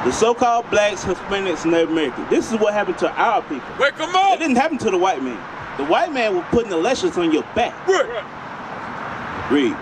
The so-called blacks, Hispanics, and Native Americans. This is what happened to our people. Wake them up! It didn't happen to the white man. The white man was putting the lessons on your back. Read.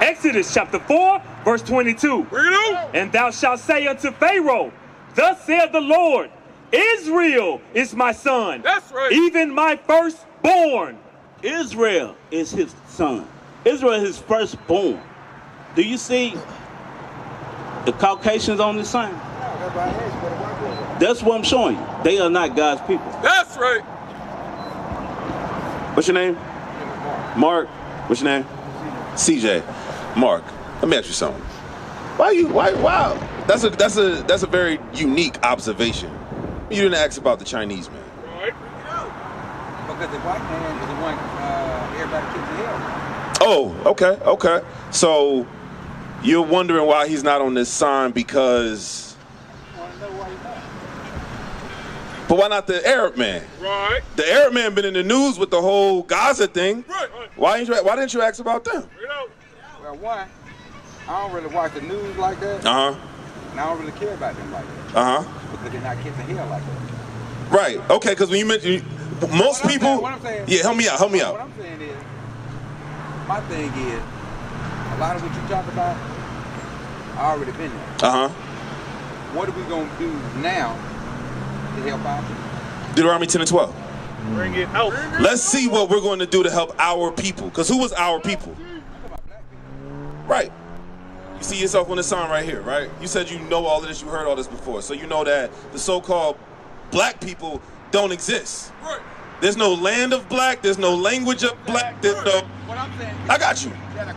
Exodus chapter 4, verse 22. Bring it up! And thou shalt say unto Pharaoh, Thus saith the Lord, Israel is my son. That's right. Even my firstborn. Israel is his son. Israel is his firstborn. Do you see the Caucasians on this sign? That's what I'm showing you. They are not God's people. That's right. What's your name? Mark. What's your name? CJ. Mark. Let me ask you something. Wow. That's a very unique observation. You didn't ask about the Chinese man. Right. Because the white man is the one everybody keeps in hell. Oh, okay. So you're wondering why he's not on this sign because. I want to know why he's not. But why not the Arab man? Right. The Arab man been in the news with the whole Gaza thing. Right. Why didn't you ask about them? Well, one, I don't really watch the news like that. And I don't really care about them like that. Because they're not kids in hell like that. Right. Okay. Because when you mentioned most people. What I'm saying. Yeah. Help me out. What I'm saying is, my thing is, a lot of what you talk about, I already been there. What are we gonna do now to help out? Deuteronomy 10 and 12. Bring it out. Let's see what we're going to do to help our people. Because who was our people? Right. You see yourself on the sign right here, right? You said you know all of this, you heard all this before. So you know that the so-called black people don't exist. Right. There's no land of black, there's no language of black, there's no... What I'm saying is, I got you. you gotta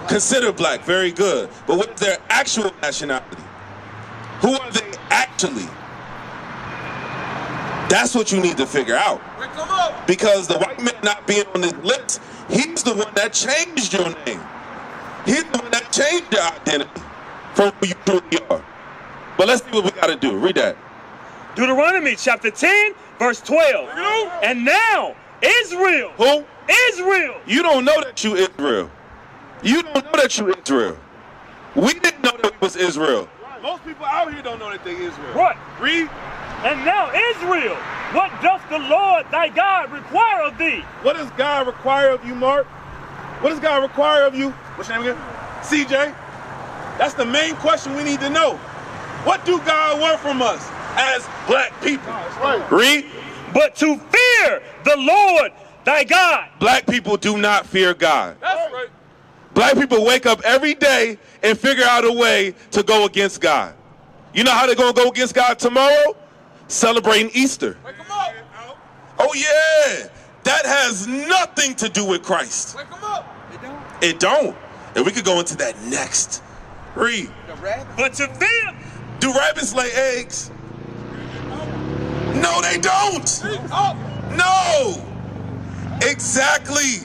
Consider black, very good. But what's their actual nationality? Who are they actually? That's what you need to figure out. Wake them up! Because the white man not being on this list, he's the one that changed your name. He's the one that changed your identity from who you truly are. But let's see what we got to do. Read that. Deuteronomy chapter 10, verse 12. And now, Israel. Who? Israel. You don't know that you Israel. You don't know that you Israel. We didn't know that we was Israel. Most people out here don't know that they Israel. What? Read. And now, Israel, what doth the Lord thy God require of thee? What does God require of you, Mark? What does God require of you? What's your name again? CJ. That's the main question we need to know. What do God want from us as black people? Right. Read. But to fear the Lord thy God. Black people do not fear God. That's right. Black people wake up every day and figure out a way to go against God. You know how they're going to go against God tomorrow? Celebrating Easter. Wake them up. Oh, yeah. That has nothing to do with Christ. Wake them up. It don't. And we could go into that next. Read. But to fear. Do rabbits lay eggs? No, they don't. No. Exactly.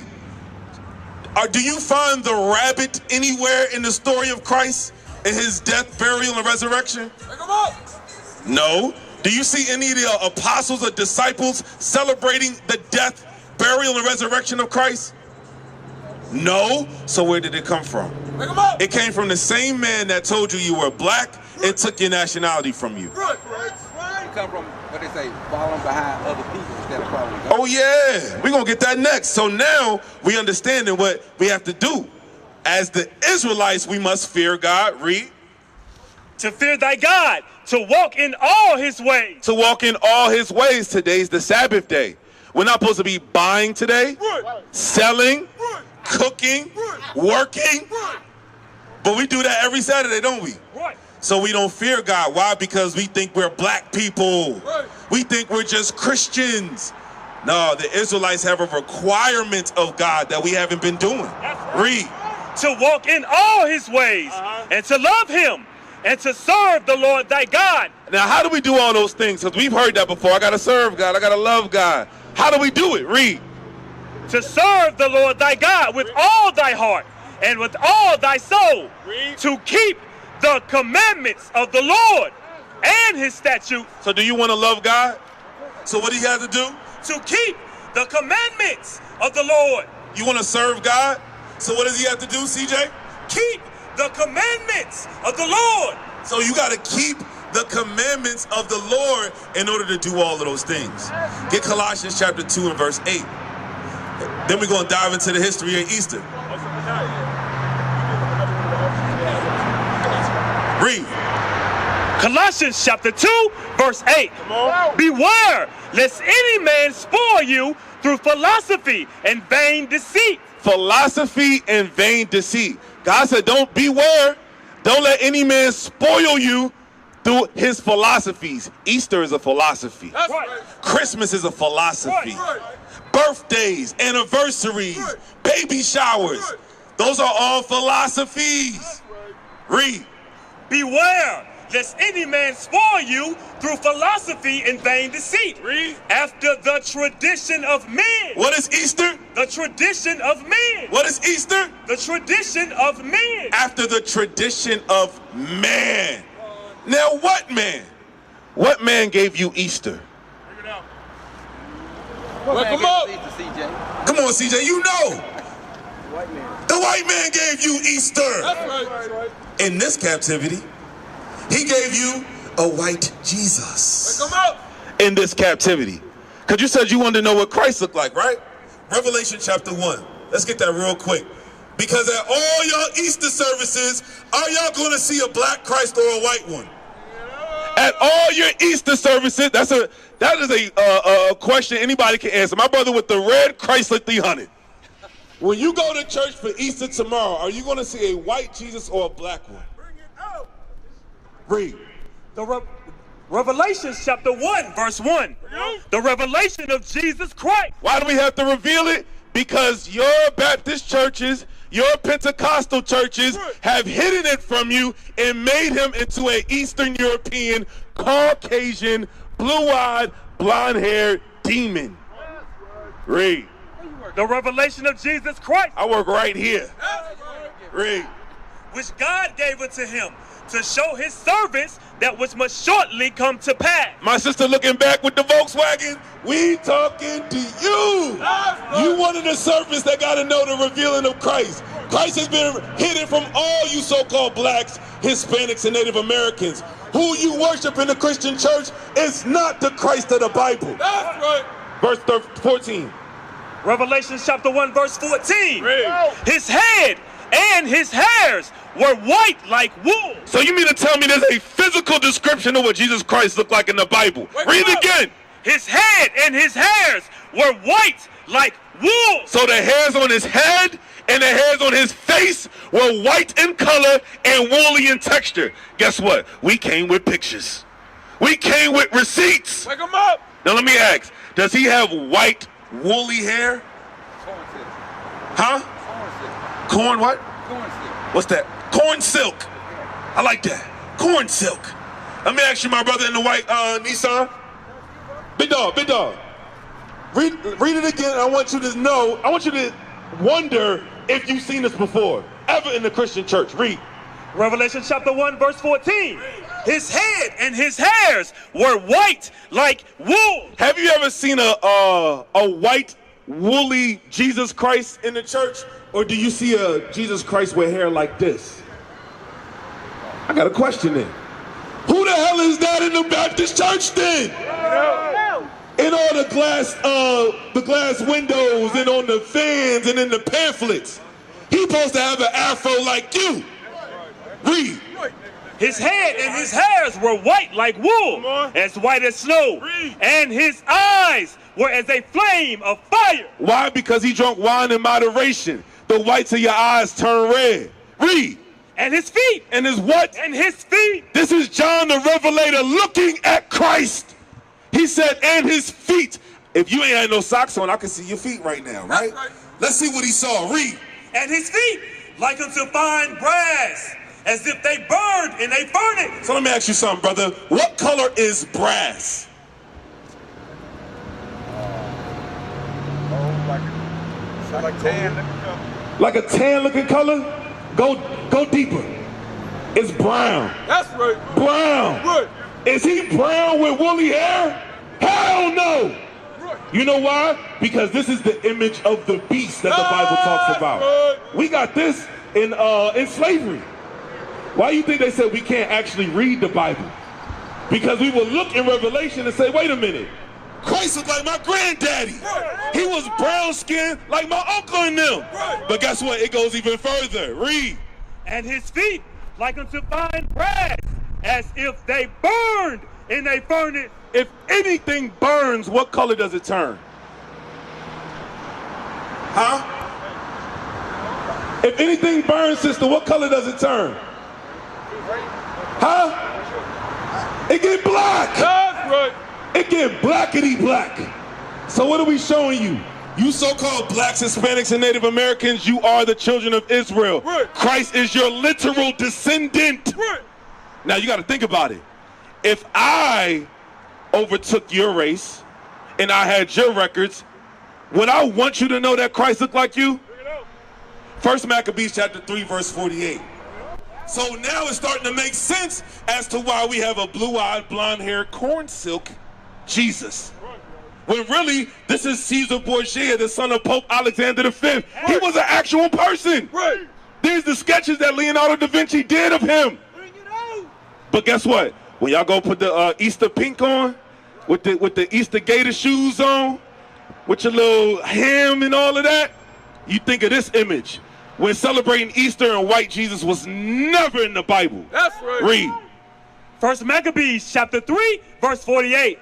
Or do you find the rabbit anywhere in the story of Christ in his death, burial, and resurrection? Wake them up. No. Do you see any of the apostles or disciples celebrating the death, burial, and resurrection of Christ? No. So where did it come from? Wake them up. It came from the same man that told you you were black and took your nationality from you. Right. It come from what they say, following behind other people instead of following God. Oh yeah, we're gonna get that next. So now we understanding what we have to do. As the Israelites, we must fear God. Read. To fear thy God, to walk in all his ways. To walk in all his ways. Today's the Sabbath day. We're not supposed to be buying today, selling, cooking, working. But we do that every Saturday, don't we? Right. So we don't fear God. Why? Because we think we're black people. Right. We think we're just Christians. No, the Israelites have a requirement of God that we haven't been doing. Right. Read. To walk in all his ways and to love him and to serve the Lord thy God. Now, how do we do all those things? Because we've heard that before. I got to serve God. I got to love God. How do we do it? Read. To serve the Lord thy God with all thy heart and with all thy soul. Read. To keep the commandments of the Lord and his statutes. So do you want to love God? So what do you have to do? To keep the commandments of the Lord. You want to serve God? So what does he have to do, CJ? Keep the commandments of the Lord. So you got to keep the commandments of the Lord in order to do all of those things. Get Colossians chapter 2 and verse 8. Then we're going to dive into the history of Easter. Read. Colossians chapter 2, verse 8. Beware, lest any man spoil you through philosophy and vain deceit. Philosophy and vain deceit. God said, don't beware. Don't let any man spoil you through his philosophies. Easter is a philosophy. That's right. Christmas is a philosophy. Right. Birthdays, anniversaries, baby showers. Those are all philosophies. Read. Beware, lest any man spoil you through philosophy and vain deceit. Read. After the tradition of men. What is Easter? The tradition of men. What is Easter? The tradition of men. After the tradition of man. Now what man? What man gave you Easter? Bring it out. What Wake man 'em up. gave Easter, CJ? Come on, CJ, you know. White man. The white man gave you Easter. That's right. In this captivity, he gave you a white Jesus. Wake 'em up. In this captivity. Because you said you wanted to know what Christ looked like, right? Revelation chapter 1. Let's get that real quick. Because at all y'all Easter services, are y'all going to see a black Christ or a white one? At all your Easter services, that is a question anybody can answer. My brother with the red Chrysler 300. When you go to church for Easter tomorrow, are you going to see a white Jesus or a black one? Bring it out. Read. Revelation chapter 1, verse 1. The revelation of Jesus Christ. Why do we have to reveal it? Because your Baptist churches, your Pentecostal churches have hidden it from you and made him into an Eastern European, Caucasian, blue-eyed, blonde-haired demon. Read. The revelation of Jesus Christ. I work right here. Read. Which God gave unto him to show his servants that which must shortly come to pass. My sister looking back with the Volkswagen, we talking to you. You one of the servants that got to know the revealing of Christ. Christ has been hidden from all you so-called blacks, Hispanics, and Native Americans. Who you worship in the Christian church is not the Christ of the Bible. That's right. Verse 14. Revelation chapter 1, verse 14. His head and his hairs were white like wool. So you mean to tell me there's a physical description of what Jesus Christ looked like in the Bible? Read it again. His head and his hairs were white like wool. So the hairs on his head and the hairs on his face were white in color and woolly in texture. Guess what? We came with pictures. We came with receipts. Wake 'em up. Now let me ask, does he have white woolly hair? Corn silk. Huh? Corn silk. Corn what? Corn silk. What's that? Corn silk. I like that. Corn silk. Let me ask you, my brother in the white Nissan. Big dog, big dog. Read it again. I want you to know, I want you to wonder if you've seen this before, ever in the Christian church. Read. Revelation chapter 1, verse 14. His head and his hairs were white like wool. Have you ever seen a white, woolly Jesus Christ in the church? Or do you see a Jesus Christ with hair like this? I got a question then. Who the hell is that in the Baptist church then? In all the glass windows and on the fans and in the pamphlets. He's supposed to have an afro like you. Read. His head and his hairs were white like wool, as white as snow, and his eyes were as a flame of fire. Why? Because he drank wine in moderation. The whites of your eyes turn red. Read. And his feet. And his what? And his feet. This is John the Revelator looking at Christ. He said, and his feet. If you ain't had no socks on, I can see your feet right now, right? Let's see what he saw. Read. And his feet like unto fine brass, as if they burned in a furnace. So let me ask you something, brother. What color is brass? Like tan. Like a tan looking color? Go deeper. It's brown. That's right. Brown. Right. Is he brown with woolly hair? Hell no. You know why? Because this is the image of the beast that the Bible talks about. We got this in slavery. Why do you think they said we can't actually read the Bible? Because we will look in Revelation and say, wait a minute, Christ was like my granddaddy. He was brown skinned like my uncle and them. But guess what? It goes even further. Read. And his feet like unto fine brass, as if they burned in a furnace. If anything burns, what color does it turn? Huh? If anything burns, sister, what color does it turn? Huh? It get black. That's right. It get blackity black. So what are we showing you? You so-called blacks, Hispanics, and Native Americans, you are the children of Israel. Right. Christ is your literal descendant. Right. Now you got to think about it. If I overtook your race and I had your records, would I want you to know that Christ looked like you? 1 Maccabees chapter 3 verse 48. So now it's starting to make sense as to why we have a blue-eyed, blonde-haired, corn silk Jesus. When really, this is Caesar Borgia, the son of Pope Alexander V. He was an actual person. Right. There's the sketches that Leonardo da Vinci did of him. But guess what? When y'all go put the Easter pink on, with the Easter gator shoes on, with your little ham and all of that, you think of this image. When celebrating Easter and white Jesus was never in the Bible. That's right. Read. 1 Maccabees chapter 3 verse 48.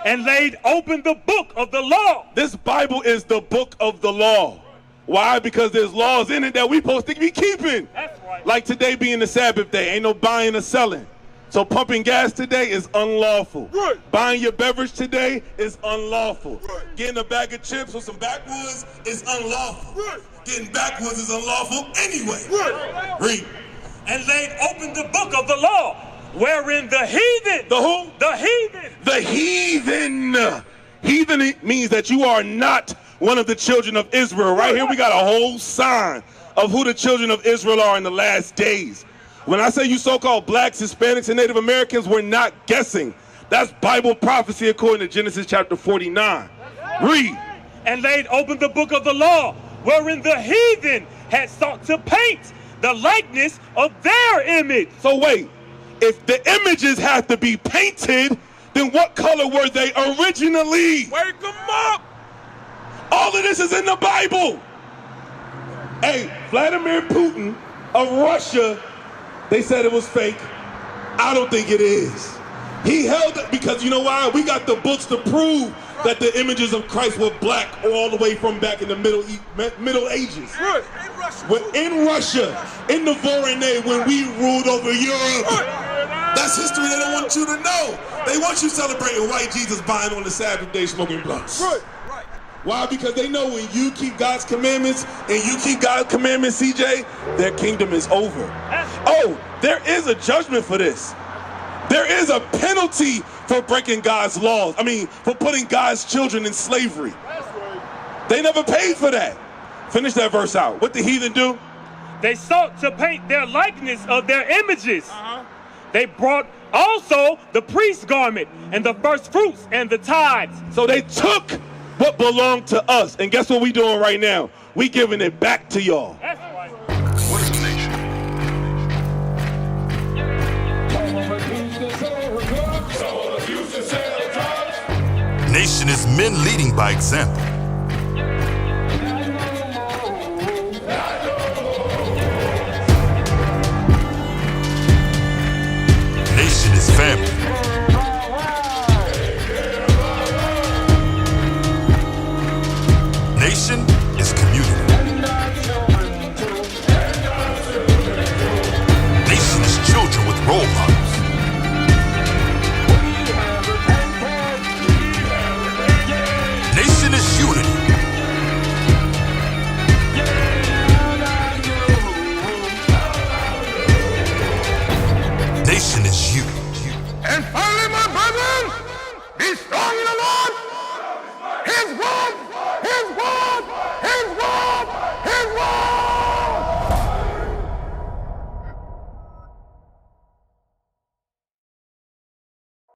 And laid open the book of the law. This Bible is the book of the law. Why? Because there's laws in it that we supposed to be keeping. That's right. Like today being the Sabbath day, ain't no buying or selling. So pumping gas today is unlawful. Right. Buying your beverage today is unlawful. Right. Getting a bag of chips or some backwoods is unlawful. Right. Getting backwoods is unlawful anyway. Right. Read. And laid open the book of the law, wherein the heathen. The who? The heathen. The heathen. Heathen means that you are not one of the children of Israel. Right here we got a whole sign of who the children of Israel are in the last days. When I say you so-called blacks, Hispanics, and Native Americans, we're not guessing. That's Bible prophecy according to Genesis chapter 49. Read. And laid open the book of the law, wherein the heathen had sought to paint the likeness of their image. So wait, if the images have to be painted, then what color were they originally? Wake them up. All of this is in the Bible. Hey, Vladimir Putin of Russia, they said it was fake. I don't think it is. He held it because you know why? We got the books to prove that the images of Christ were black all the way from back in the Middle Ages. Right. In Russia, in the Vorone, when we ruled over Europe. That's history they don't want you to know. They want you celebrating white Jesus buying on the Sabbath day smoking blunts. Right. Why? Because they know when you keep God's commandments and you keep God's commandments, CJ, their kingdom is over. Oh, there is a judgment for this. There is a penalty for breaking God's laws. I mean, for putting God's children in slavery. They never paid for that. Finish that verse out. What the heathen do? They sought to paint their likeness of their images. They brought also the priest's garment and the first fruits and the tithes. So they took what belonged to us. And guess what we doing right now? We giving it back to y'all. That's right. What is the nation? Nation is men leading by example.